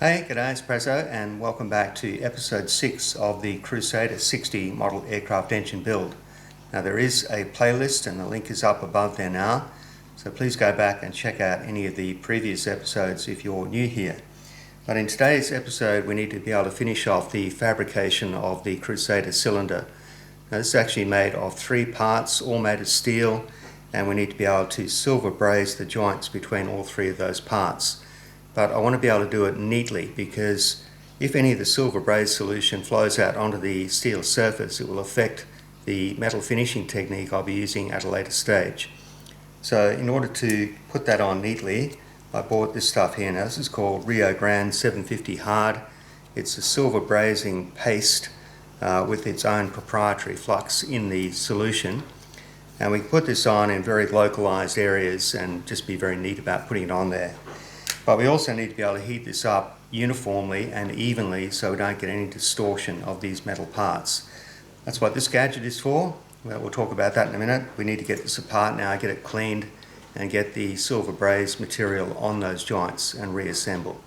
Hey, g'day, it's Prezzo, and welcome back to episode 6 of the Crusader 60 model aircraft engine build. Now there is a playlist and the link is up above there now, so please go back and check out any of the previous episodes if you're new here. But in today's episode we need to be able to finish off the fabrication of the Crusader cylinder. Now this is actually made of 3 parts, all made of steel, and we need to be able to silver braze the joints between all 3 of those parts. But I want to be able to do it neatly, because if any of the silver braze solution flows out onto the steel surface, it will affect the metal finishing technique I'll be using at a later stage. So in order to put that on neatly, I bought this stuff here. Now this is called Rio Grande 750 Hard. It's a silver brazing paste with its own proprietary flux in the solution. And we can put this on in very localized areas and just be very neat about putting it on there. But we also need to be able to heat this up uniformly and evenly so we don't get any distortion of these metal parts. That's what this gadget is for. Well, we'll talk about that in a minute. We need to get this apart now, get it cleaned, and get the silver braze material on those joints and reassemble.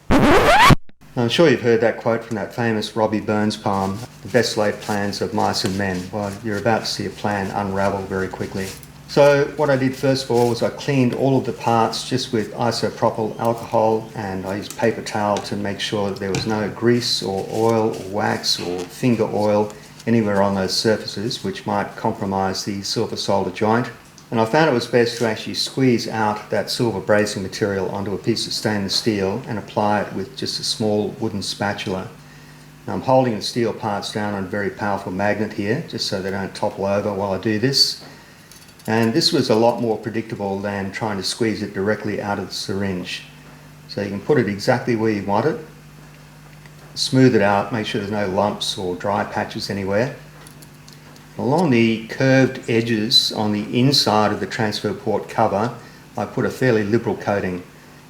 I'm sure you've heard that quote from that famous Robbie Burns poem, "The best laid plans of mice and men." Well, you're about to see a plan unravel very quickly. So what I did first of all was I cleaned all of the parts just with isopropyl alcohol, and I used paper towel to make sure that there was no grease or oil or wax or finger oil anywhere on those surfaces which might compromise the silver solder joint. And I found it was best to actually squeeze out that silver brazing material onto a piece of stainless steel and apply it with just a small wooden spatula. Now I'm holding the steel parts down on a very powerful magnet here just so they don't topple over while I do this. And this was a lot more predictable than trying to squeeze it directly out of the syringe. So you can put it exactly where you want it, smooth it out, make sure there's no lumps or dry patches anywhere. Along the curved edges on the inside of the transfer port cover, I put a fairly liberal coating,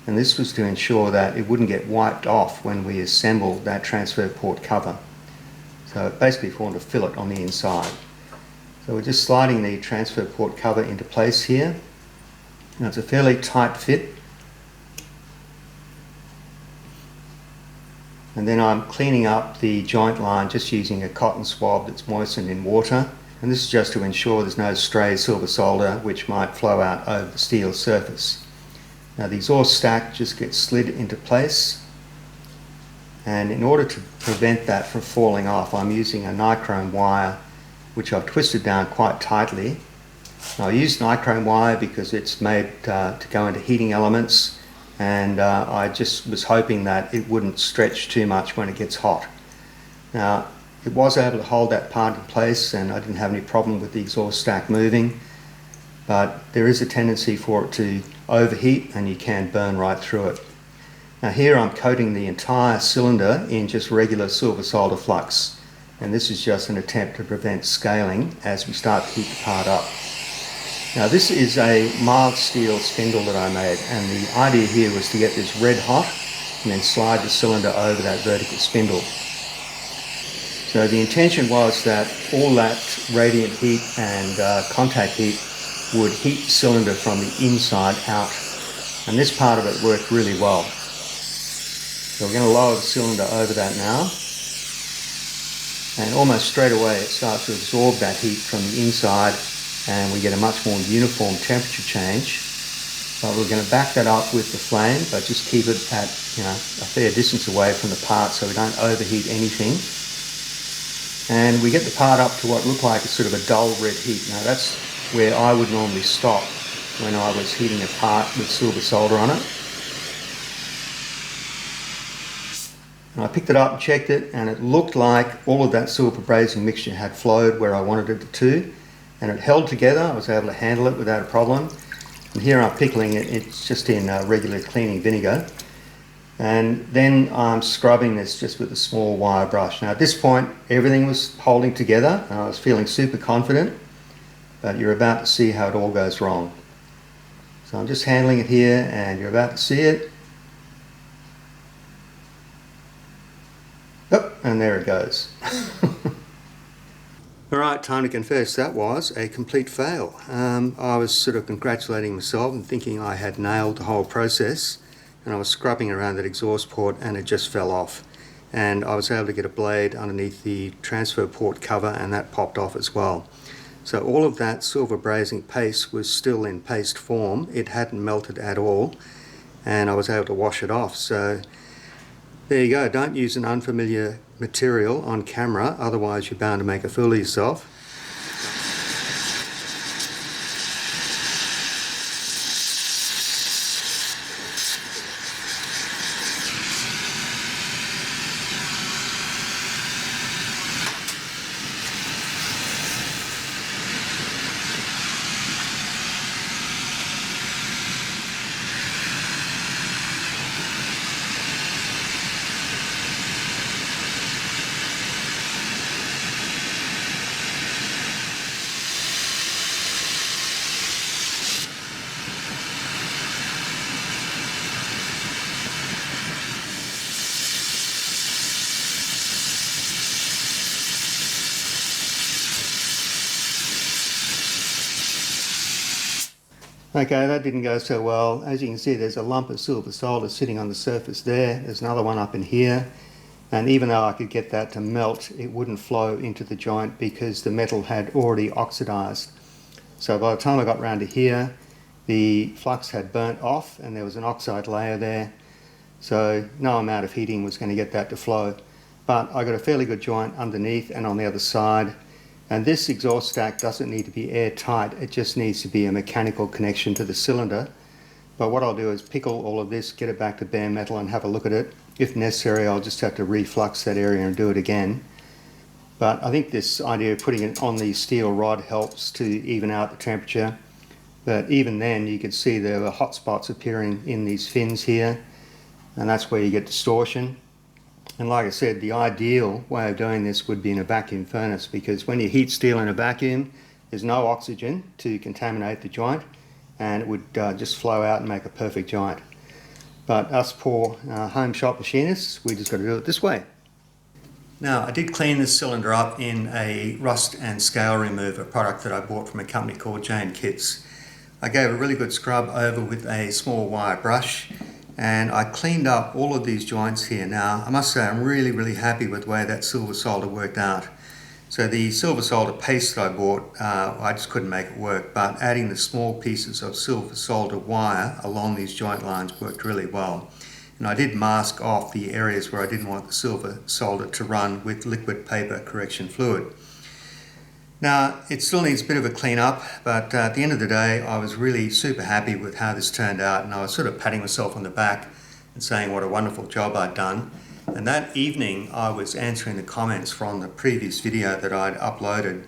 and this was to ensure that it wouldn't get wiped off when we assembled that transfer port cover. So it basically formed a fillet on the inside. So we're just sliding the transfer port cover into place here. Now it's a fairly tight fit. And then I'm cleaning up the joint line just using a cotton swab that's moistened in water. And this is just to ensure there's no stray silver solder which might flow out over the steel surface. Now the exhaust stack just gets slid into place. And in order to prevent that from falling off, I'm using a nichrome wire which I've twisted down quite tightly. Now, I use nichrome wire because it's made to go into heating elements, and I just was hoping that it wouldn't stretch too much when it gets hot. Now, it was able to hold that part in place and I didn't have any problem with the exhaust stack moving, but there is a tendency for it to overheat and you can burn right through it. Now here I'm coating the entire cylinder in just regular silver solder flux. And this is just an attempt to prevent scaling as we start to heat the part up. Now this is a mild steel spindle that I made, and the idea here was to get this red hot and then slide the cylinder over that vertical spindle. So the intention was that all that radiant heat and contact heat would heat the cylinder from the inside out, and this part of it worked really well. So we're going to lower the cylinder over that now. And almost straight away it starts to absorb that heat from the inside and we get a much more uniform temperature change. But we're going to back that up with the flame, but just keep it at a fair distance away from the part so we don't overheat anything. And we get the part up to what looked like a sort of a dull red heat. Now that's where I would normally stop when I was heating a part with silver solder on it. And I picked it up and checked it, and it looked like all of that silver brazing mixture had flowed where I wanted it to, and it held together. I was able to handle it without a problem. And here I'm pickling it, it's just in regular cleaning vinegar. And then I'm scrubbing this just with a small wire brush. Now at this point everything was holding together and I was feeling super confident, but you're about to see how it all goes wrong. So I'm just handling it here and you're about to see it. Oh, and there it goes. Alright, time to confess, that was a complete fail. I was sort of congratulating myself and thinking I had nailed the whole process, and I was scrubbing around that exhaust port and it just fell off. And I was able to get a blade underneath the transfer port cover and that popped off as well. So all of that silver brazing paste was still in paste form. It hadn't melted at all, and I was able to wash it off. So there you go. Don't use an unfamiliar material on camera, otherwise you're bound to make a fool of yourself. Okay, that didn't go so well. As you can see, there's a lump of silver solder sitting on the surface there. There's another one up in here. And even though I could get that to melt, it wouldn't flow into the joint because the metal had already oxidized. So by the time I got round to here, the flux had burnt off and there was an oxide layer there. So no amount of heating was going to get that to flow. But I got a fairly good joint underneath and on the other side. And this exhaust stack doesn't need to be airtight, it just needs to be a mechanical connection to the cylinder. But what I'll do is pickle all of this, get it back to bare metal and have a look at it. If necessary, I'll just have to reflux that area and do it again. But I think this idea of putting it on the steel rod helps to even out the temperature. But even then, you can see there were hot spots appearing in these fins here, and that's where you get distortion. And like I said, the ideal way of doing this would be in a vacuum furnace, because when you heat steel in a vacuum, there's no oxygen to contaminate the joint, and it would just flow out and make a perfect joint. But us poor home shop machinists, we just got to do it this way. Now, I did clean this cylinder up in a rust and scale remover product that I bought from a company called Jane Kits. I gave a really good scrub over with a small wire brush, and I cleaned up all of these joints here. Now, I must say I'm really happy with the way that silver solder worked out. So the silver solder paste that I bought, I just couldn't make it work, but adding the small pieces of silver solder wire along these joint lines worked really well. And I did mask off the areas where I didn't want the silver solder to run with liquid paper correction fluid. Now, it still needs a bit of a clean up, but at the end of the day, I was really super happy with how this turned out, and I was sort of patting myself on the back and saying what a wonderful job I'd done. And that evening, I was answering the comments from the previous video that I'd uploaded,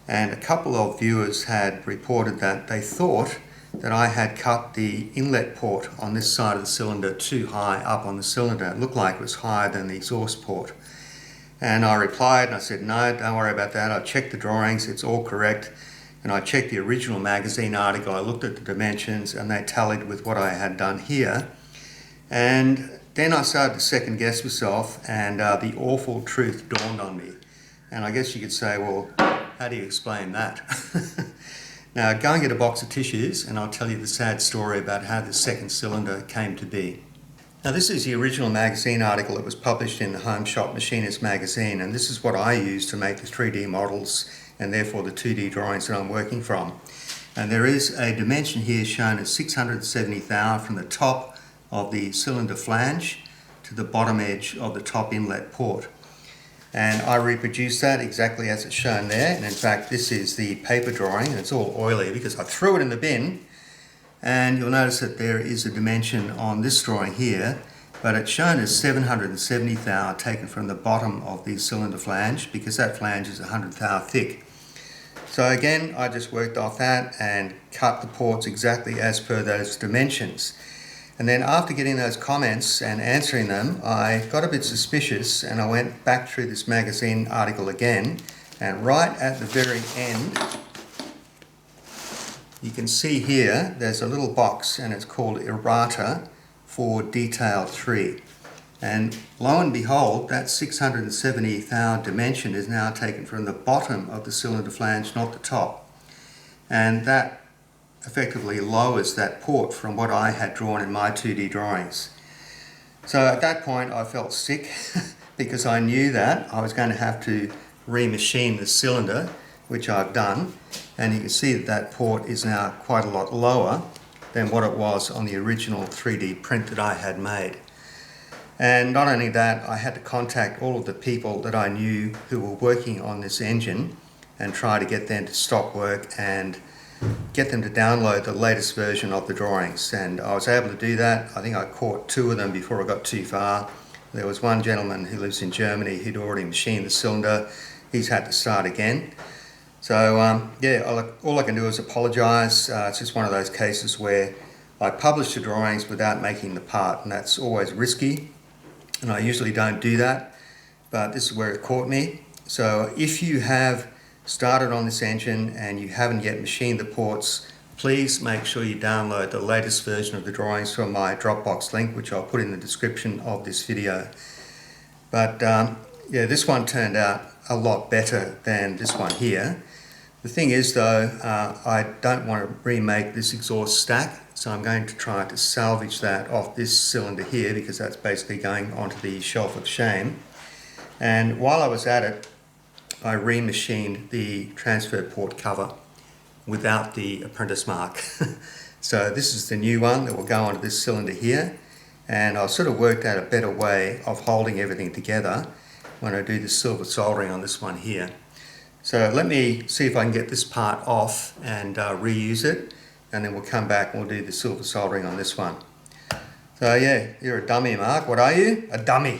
and a couple of viewers had reported that they thought that I had cut the inlet port on this side of the cylinder too high up on the cylinder. It looked like it was higher than the exhaust port. And I replied and I said, no, don't worry about that. I checked the drawings, it's all correct. And I checked the original magazine article, I looked at the dimensions and they tallied with what I had done here. And then I started to second guess myself, and the awful truth dawned on me. And I guess you could say, well, how do you explain that? Now, go and get a box of tissues and I'll tell you the sad story about how this second cylinder came to be. Now, this is the original magazine article that was published in the Home Shop Machinist magazine, and this is what I use to make the 3D models and therefore the 2D drawings that I'm working from. And there is a dimension here shown as 670 thou from the top of the cylinder flange to the bottom edge of the top inlet port. And I reproduced that exactly as it's shown there, and in fact this is the paper drawing, and it's all oily because I threw it in the bin. And you'll notice that there is a dimension on this drawing here, but it's shown as 770 thou taken from the bottom of the cylinder flange because that flange is 100 thou thick. So again, I just worked off that and cut the ports exactly as per those dimensions. And then after getting those comments and answering them, I got a bit suspicious and I went back through this magazine article again, and right at the very end, you can see here there's a little box and it's called errata for detail 3. And lo and behold, that 670 thou dimension is now taken from the bottom of the cylinder flange, not the top. And that effectively lowers that port from what I had drawn in my 2D drawings. So at that point I felt sick because I knew that I was going to have to remachine the cylinder, which I've done, and you can see that that port is now quite a lot lower than what it was on the original 3D print that I had made. And not only that, I had to contact all of the people that I knew who were working on this engine and try to get them to stop work and get them to download the latest version of the drawings. And I was able to do that. I think I caught 2 of them before I got too far. There was one gentleman who lives in Germany who'd already machined the cylinder. He's had to start again. So yeah, all I can do is apologise. It's just one of those cases where I publish the drawings without making the part, and that's always risky, and I usually don't do that, but this is where it caught me. So if you have started on this engine and you haven't yet machined the ports, please make sure you download the latest version of the drawings from my Dropbox link, which I'll put in the description of this video. But yeah, this one turned out a lot better than this one here. The thing is though, I don't want to remake this exhaust stack, so I'm going to try to salvage that off this cylinder here, because that's basically going onto the shelf of shame. And while I was at it, I remachined the transfer port cover without the apprentice mark. So this is the new one that will go onto this cylinder here, and I've sort of worked out a better way of holding everything together when I do the silver soldering on this one here. So let me see if I can get this part off and reuse it, and then we'll come back and we'll do the silver soldering on this one. So yeah, you're a dummy, Mark. What are you? A dummy.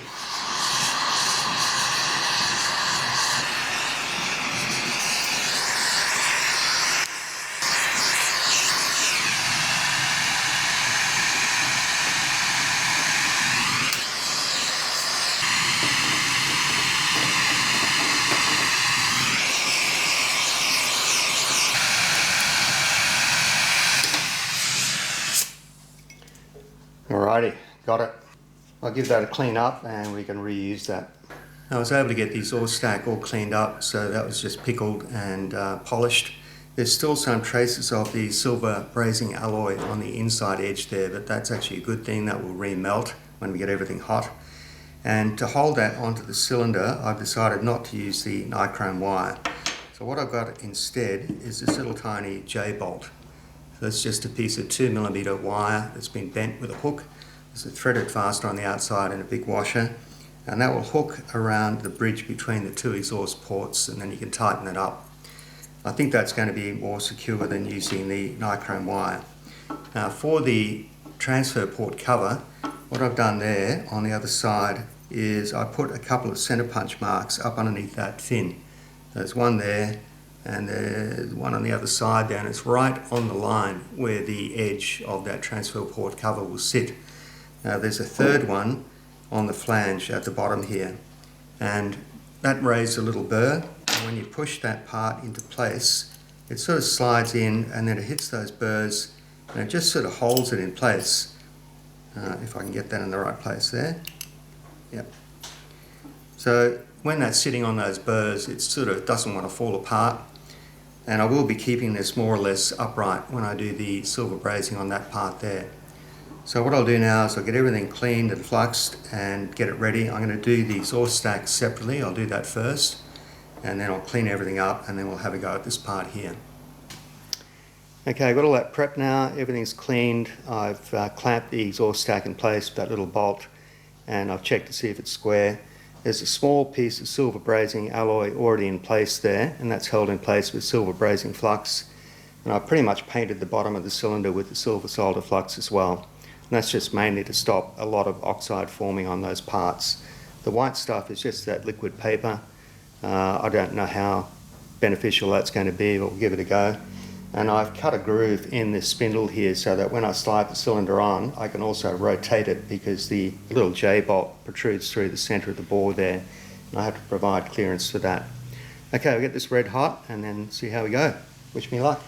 Alrighty, got it. I'll give that a clean up and we can reuse that. I was able to get the exhaust stack all cleaned up, so that was just pickled and polished. There's still some traces of the silver brazing alloy on the inside edge there, but that's actually a good thing. That will remelt when we get everything hot. And to hold that onto the cylinder, I've decided not to use the nichrome wire. So what I've got instead is this little tiny J-bolt. So that's just a piece of 2mm wire that's been bent with a hook. There's a threaded fastener on the outside and a big washer, and that will hook around the bridge between the 2 exhaust ports, and then you can tighten it up. I think that's going to be more secure than using the nichrome wire. Now for the transfer port cover, what I've done there on the other side is I put a couple of center punch marks up underneath that fin. There's one there, and there's one on the other side there, and it's right on the line where the edge of that transfer port cover will sit. Now there's a third one on the flange at the bottom here, and that raised a little burr, and when you push that part into place, it sort of slides in and then it hits those burrs and it just sort of holds it in place. If I can get that in the right place there. Yep. So when that's sitting on those burrs, it sort of doesn't want to fall apart. And I will be keeping this more or less upright when I do the silver brazing on that part there. So what I'll do now is I'll get everything cleaned and fluxed and get it ready. I'm going to do the exhaust stack separately. I'll do that first, and then I'll clean everything up, and then we'll have a go at this part here. Okay, I've got all that prep now. Everything's cleaned. I've clamped the exhaust stack in place with that little bolt, and I've checked to see if it's square. There's a small piece of silver brazing alloy already in place there, and that's held in place with silver brazing flux. And I've pretty much painted the bottom of the cylinder with the silver solder flux as well. And that's just mainly to stop a lot of oxide forming on those parts. The white stuff is just that liquid paper. I don't know how beneficial that's going to be, but we'll give it a go. And I've cut a groove in this spindle here so that when I slide the cylinder on, I can also rotate it, because the little J-bolt protrudes through the centre of the bore there, and I have to provide clearance for that. Okay, we'll get this red hot and then see how we go. Wish me luck.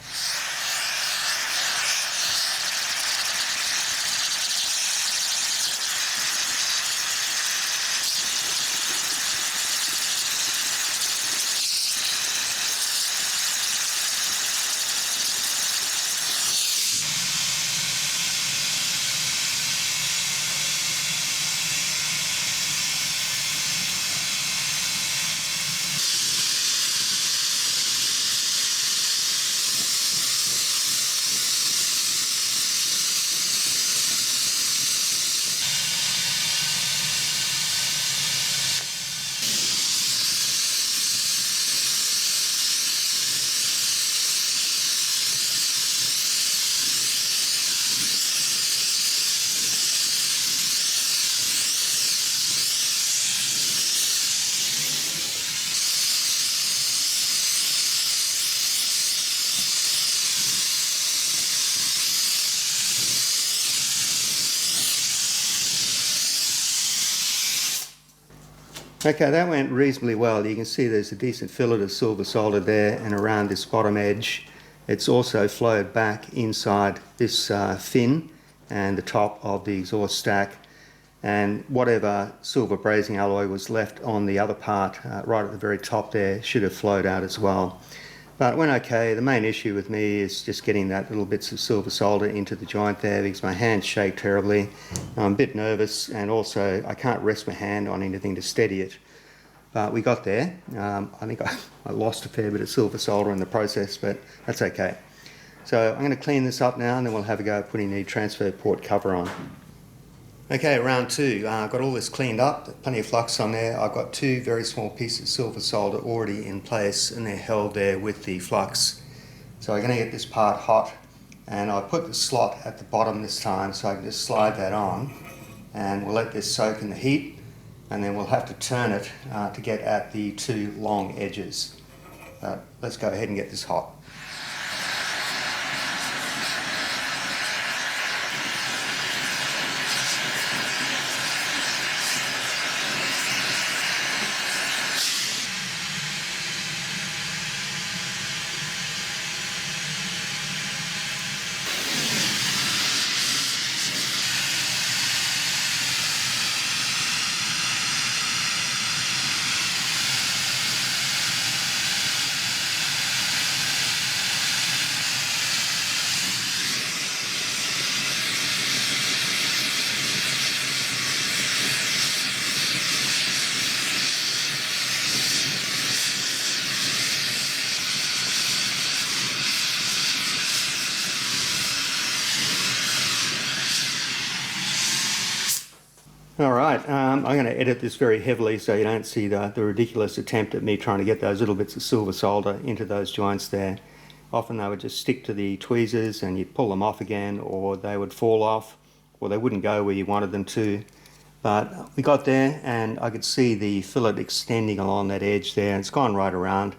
Okay, that went reasonably well. You can see there's a decent fillet of silver solder there, and around this bottom edge it's also flowed back inside this fin and the top of the exhaust stack, and whatever silver brazing alloy was left on the other part right at the very top there should have flowed out as well. But it went okay. The main issue with me is just getting that little bits of silver solder into the joint there, because my hands shake terribly. I'm a bit nervous, and also I can't rest my hand on anything to steady it. But we got there. I think I lost a fair bit of silver solder in the process, but that's okay. So I'm going to clean this up now, and then we'll have a go at putting the transfer port cover on. Okay, round two. I've got all this cleaned up, plenty of flux on there. I've got two very small pieces of silver solder already in place, and they're held there with the flux. So I'm going to get this part hot, and I put the slot at the bottom this time so I can just slide that on, and we'll let this soak in the heat, and then we'll have to turn it to get at the two long edges. Let's go ahead and get this hot. Alright, I'm going to edit this very heavily so you don't see the ridiculous attempt at me trying to get those little bits of silver solder into those joints there. Often they would just stick to the tweezers and you'd pull them off again, or they would fall off, or they wouldn't go where you wanted them to. But we got there, and I could see the fillet extending along that edge there, and it's gone right around.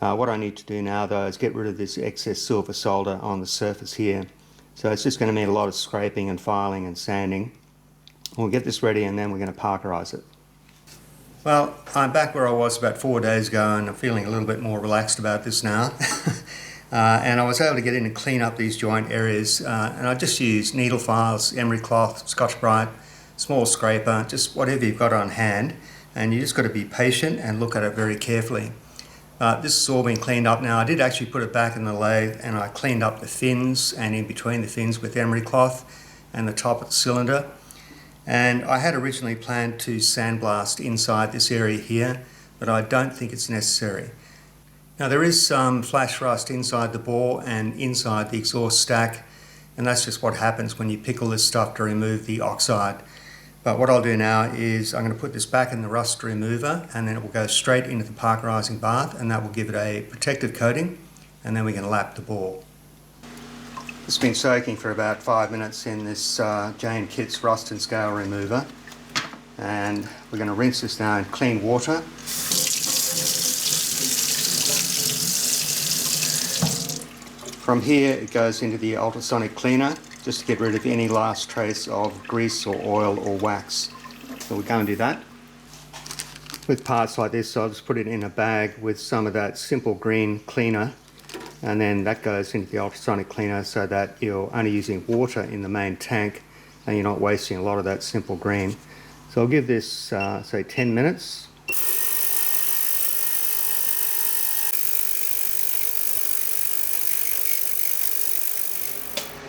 What I need to do now though is get rid of this excess silver solder on the surface here. So it's just going to mean a lot of scraping and filing and sanding. We'll get this ready, and then we're going to parkerize it. Well, I'm back where I was about 4 days ago, and I'm feeling a little bit more relaxed about this now. And I was able to get in and clean up these joint areas, and I just used needle files, emery cloth, Scotch-Brite, small scraper, just whatever you've got on hand, and you just got to be patient and look at it very carefully. This has all been cleaned up now. I did actually put it back in the lathe, and I cleaned up the fins and in between the fins with emery cloth and the top of the cylinder. And I had originally planned to sandblast inside this area here, but I don't think it's necessary. Now there is some flash rust inside the bore and inside the exhaust stack, and that's just what happens when you pickle this stuff to remove the oxide. But what I'll do now is I'm going to put this back in the rust remover, and then it will go straight into the parkerizing bath, and that will give it a protective coating, and then we can lap the bore. It's been soaking for about 5 minutes in this Jane Kitts rust and scale remover, and we're going to rinse this now in clean water. From here it goes into the ultrasonic cleaner just to get rid of any last trace of grease or oil or wax. So we're going to do that. With parts like this, I'll just put it in a bag with some of that simple green cleaner, and then that goes into the ultrasonic cleaner so that you're only using water in the main tank and you're not wasting a lot of that simple green. So I'll give this say 10 minutes.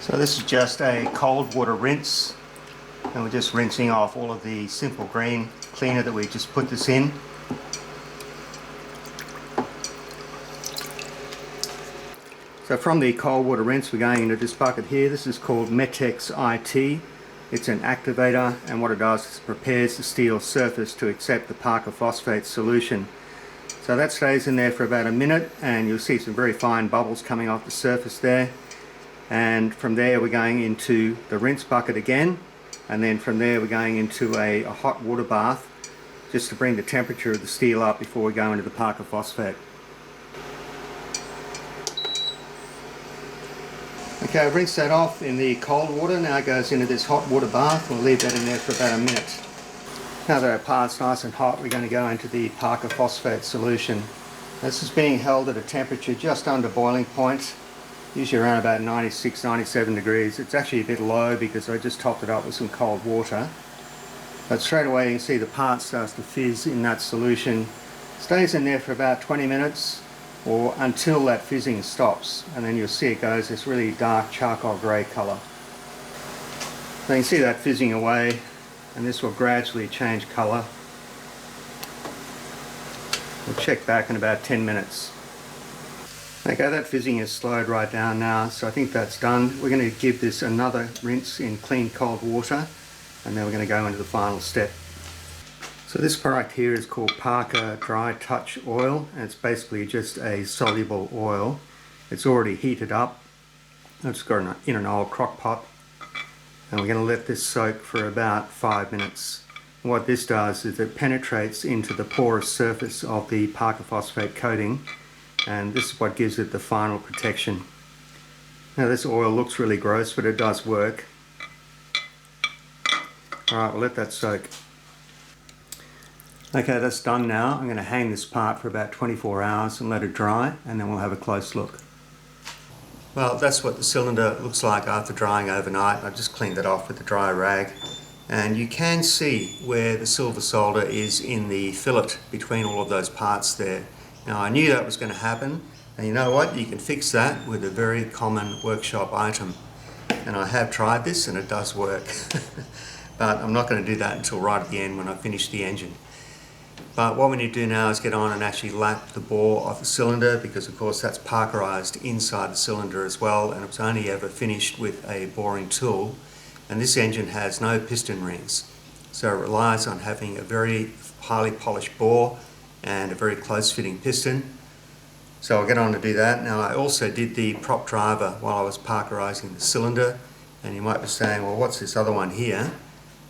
So this is just a cold water rinse, and we're just rinsing off all of the simple green cleaner that we just put this in. So from the cold water rinse we're going into this bucket here. This is called Metex IT. It's an activator, and what it does is prepares the steel surface to accept the Parker phosphate solution. So that stays in there for about a minute, and you'll see some very fine bubbles coming off the surface there. And from there we're going into the rinse bucket again, and then from there we're going into a hot water bath just to bring the temperature of the steel up before we go into the Parker phosphate. Okay, I've rinsed that off in the cold water. Now it goes into this hot water bath. We'll leave that in there for about a minute. Now that our part's nice and hot, we're going to go into the Parker phosphate solution. This is being held at a temperature just under boiling point, usually around about 96, 97 degrees. It's actually a bit low because I just topped it up with some cold water. But straight away you can see the part starts to fizz in that solution. Stays in there for about 20 minutes or until that fizzing stops, and then you'll see it goes this really dark charcoal grey colour. So you can see that fizzing away, and this will gradually change colour. We'll check back in about 10 minutes. Okay, that fizzing has slowed right down now, so I think that's done. We're going to give this another rinse in clean cold water, and then we're going to go into the final step. So this product here is called Parker Dry Touch Oil, and it's basically just a soluble oil. It's already heated up. It's got in an old crock pot, and we're going to let this soak for about 5 minutes. And what this does is it penetrates into the porous surface of the Parker phosphate coating, and this is what gives it the final protection. Now this oil looks really gross, but it does work. Alright, we'll let that soak. Okay, that's done now. I'm going to hang this part for about 24 hours and let it dry, and then we'll have a close look. Well, that's what the cylinder looks like after drying overnight. I've just cleaned it off with a dry rag, and you can see where the silver solder is in the fillet between all of those parts there. Now I knew that was going to happen, and you know what? You can fix that with a very common workshop item. And I have tried this and it does work. But I'm not going to do that until right at the end when I finish the engine. But what we need to do now is get on and actually lap the bore of the cylinder, because of course that's parkerized inside the cylinder as well, and it's only ever finished with a boring tool. And this engine has no piston rings, so it relies on having a very highly polished bore and a very close fitting piston. So I'll get on to do that. Now I also did the prop driver while I was parkerizing the cylinder, and you might be saying, well, what's this other one here?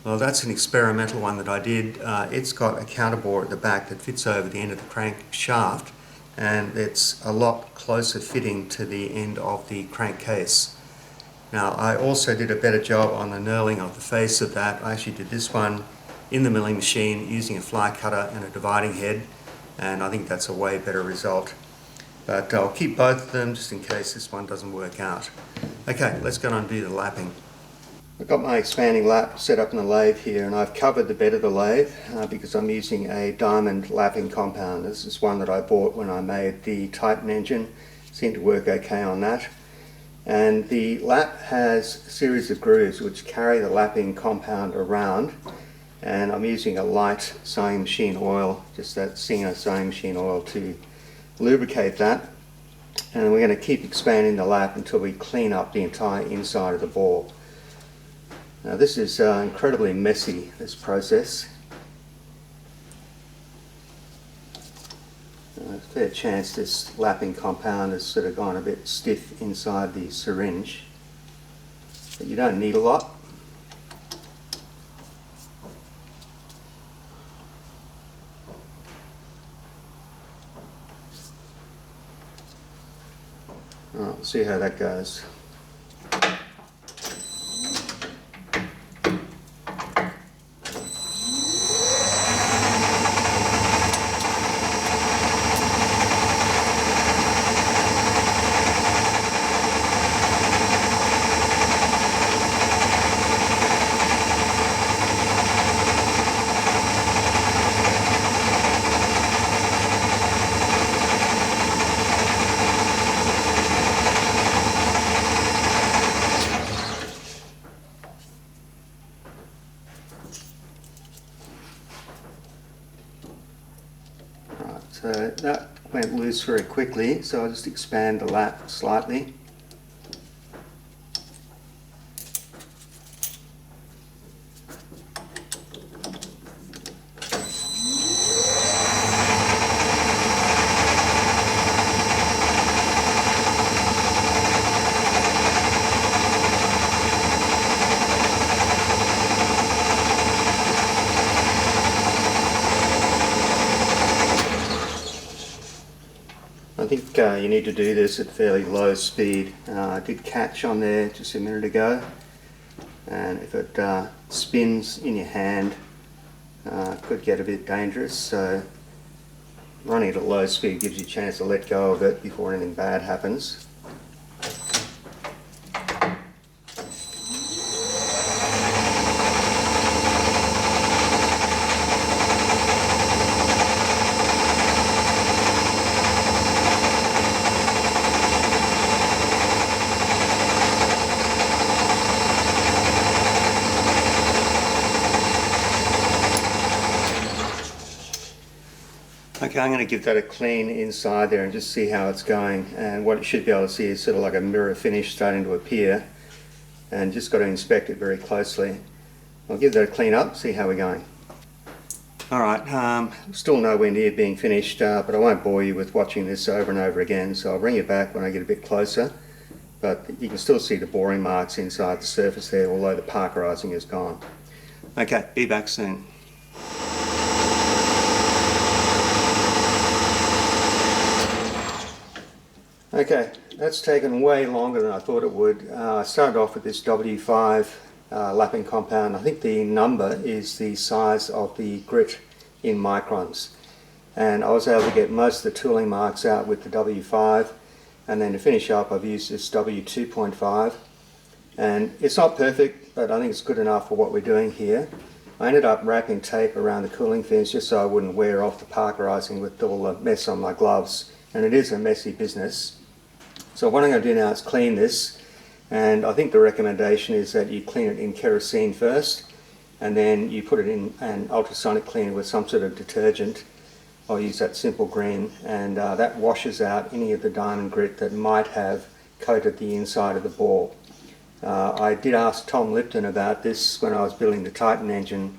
Well, that's an experimental one that I did. It's got a counterbore at the back that fits over the end of the crank shaft, and it's a lot closer fitting to the end of the crankcase. Now I also did a better job on the knurling of the face of that. I actually did this one in the milling machine using a fly cutter and a dividing head, and I think that's a way better result. But I'll keep both of them just in case this one doesn't work out. Okay, let's go on and do the lapping. I've got my expanding lap set up in the lathe here, and I've covered the bed of the lathe because I'm using a diamond lapping compound. This is one that I bought when I made the Titan engine. Seemed to work okay on that. And the lap has a series of grooves which carry the lapping compound around, and I'm using a light sewing machine oil, just that Singer sewing machine oil, to lubricate that. And we're going to keep expanding the lap until we clean up the entire inside of the bore. Now this is incredibly messy, this process. There's a fair chance this lapping compound has sort of gone a bit stiff inside the syringe, but you don't need a lot. Alright, we'll see how that goes. So that went loose very quickly, so I'll just expand the lap slightly. I think you need to do this at fairly low speed. I did catch on there just a minute ago, and if it spins in your hand, could get a bit dangerous, so running at a low speed gives you a chance to let go of it before anything bad happens. Okay, I'm going to give that a clean inside there and just see how it's going, and what you should be able to see is sort of like a mirror finish starting to appear, and just got to inspect it very closely. I'll give that a clean up, see how we're going. Alright, still nowhere near being finished, but I won't bore you with watching this over and over again, so I'll bring you back when I get a bit closer. But you can still see the boring marks inside the surface there, although the parkerizing is gone. Okay, be back soon. Okay, that's taken way longer than I thought it would. I started off with this W5 lapping compound. I think the number is the size of the grit in microns. And I was able to get most of the tooling marks out with the W5. And then to finish up, I've used this W2.5. And it's not perfect, but I think it's good enough for what we're doing here. I ended up wrapping tape around the cooling fins just so I wouldn't wear off the parkerizing with all the mess on my gloves. And it is a messy business. So what I'm going to do now is clean this, and I think the recommendation is that you clean it in kerosene first, and then you put it in an ultrasonic cleaner with some sort of detergent. I'll use that simple green, and that washes out any of the diamond grit that might have coated the inside of the ball. I did ask Tom Lipton about this when I was building the Titan engine,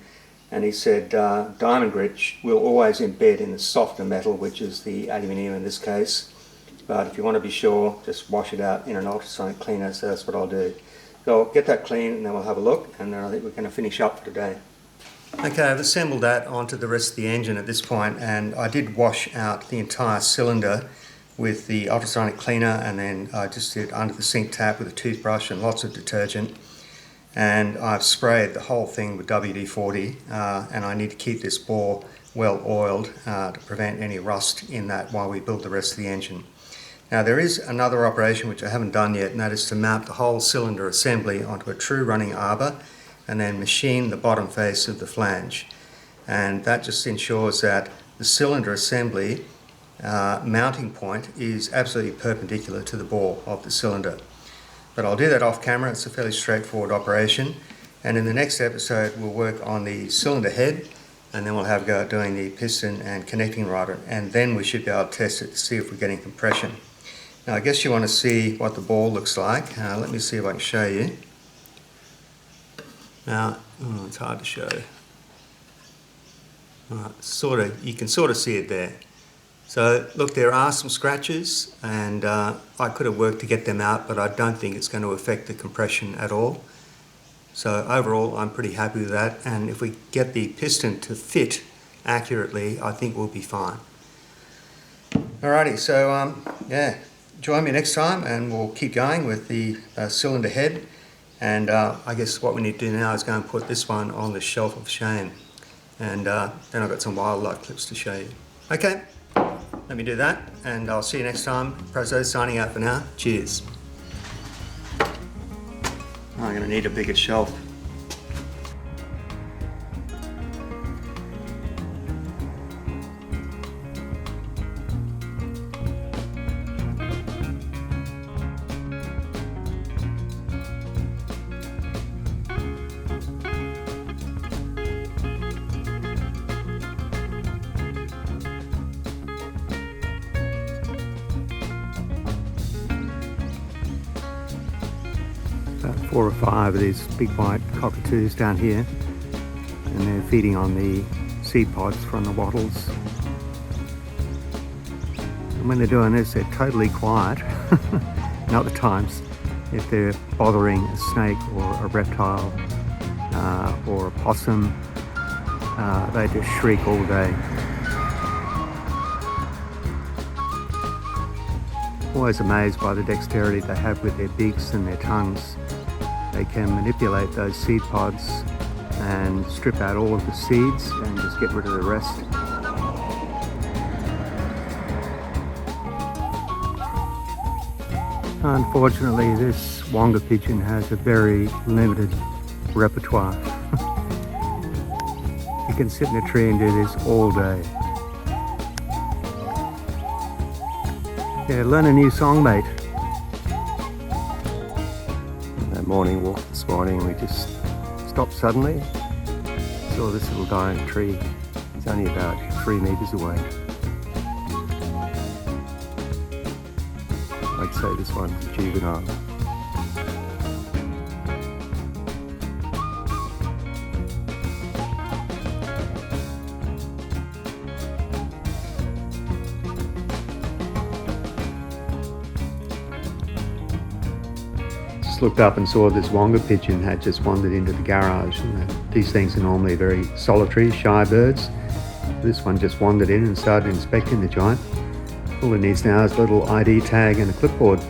and he said diamond grit will always embed in the softer metal, which is the aluminium in this case. But if you want to be sure, just wash it out in an ultrasonic cleaner, so that's what I'll do. So I'll get that clean and then we'll have a look, and then I think we're going to finish up for today. Okay, I've assembled that onto the rest of the engine at this point, and I did wash out the entire cylinder with the ultrasonic cleaner, and then I just did it under the sink tap with a toothbrush and lots of detergent. And I've sprayed the whole thing with WD-40, and I need to keep this bore well oiled to prevent any rust in that while we build the rest of the engine. Now there is another operation which I haven't done yet, and that is to mount the whole cylinder assembly onto a true running arbor and then machine the bottom face of the flange. And that just ensures that the cylinder assembly mounting point is absolutely perpendicular to the bore of the cylinder. But I'll do that off camera. It's a fairly straightforward operation, and in the next episode we'll work on the cylinder head, and then we'll have a go at doing the piston and connecting rod, and then we should be able to test it to see if we're getting compression. Now I guess you want to see what the ball looks like. Let me see if I can show you. Now, it's hard to show. You can sort of see it there. So look, there are some scratches, and I could have worked to get them out, but I don't think it's going to affect the compression at all. So overall I'm pretty happy with that, and if we get the piston to fit accurately, I think we'll be fine. Alrighty, so yeah, join me next time and we'll keep going with the cylinder head, and I guess what we need to do now is go and put this one on the shelf of shame, and then I've got some wildlife clips to show you. Okay, let me do that, and I'll see you next time. Prozo signing out for now. Cheers. I'm going to need a bigger shelf. About 4 or 5 of these big white cockatoos down here, and they're feeding on the seed pods from the wattles. And when they're doing this, they're totally quiet. And other times, if they're bothering a snake or a reptile or a possum, they just shriek all day. Always amazed by the dexterity they have with their beaks and their tongues. They can manipulate those seed pods and strip out all of the seeds and just get rid of the rest. Unfortunately, this wonga pigeon has a very limited repertoire. You can sit in a tree and do this all day. Yeah, learn a new song, mate. That morning walk this morning, we just stopped suddenly. Saw this little guy in a tree. He's only about 3 meters away. I'd say this one's a juvenile. Just looked up and saw this wonga pigeon had just wandered into the garage. These things are normally very solitary, shy birds. This one just wandered in and started inspecting the joint. All it needs now is a little ID tag and a clipboard.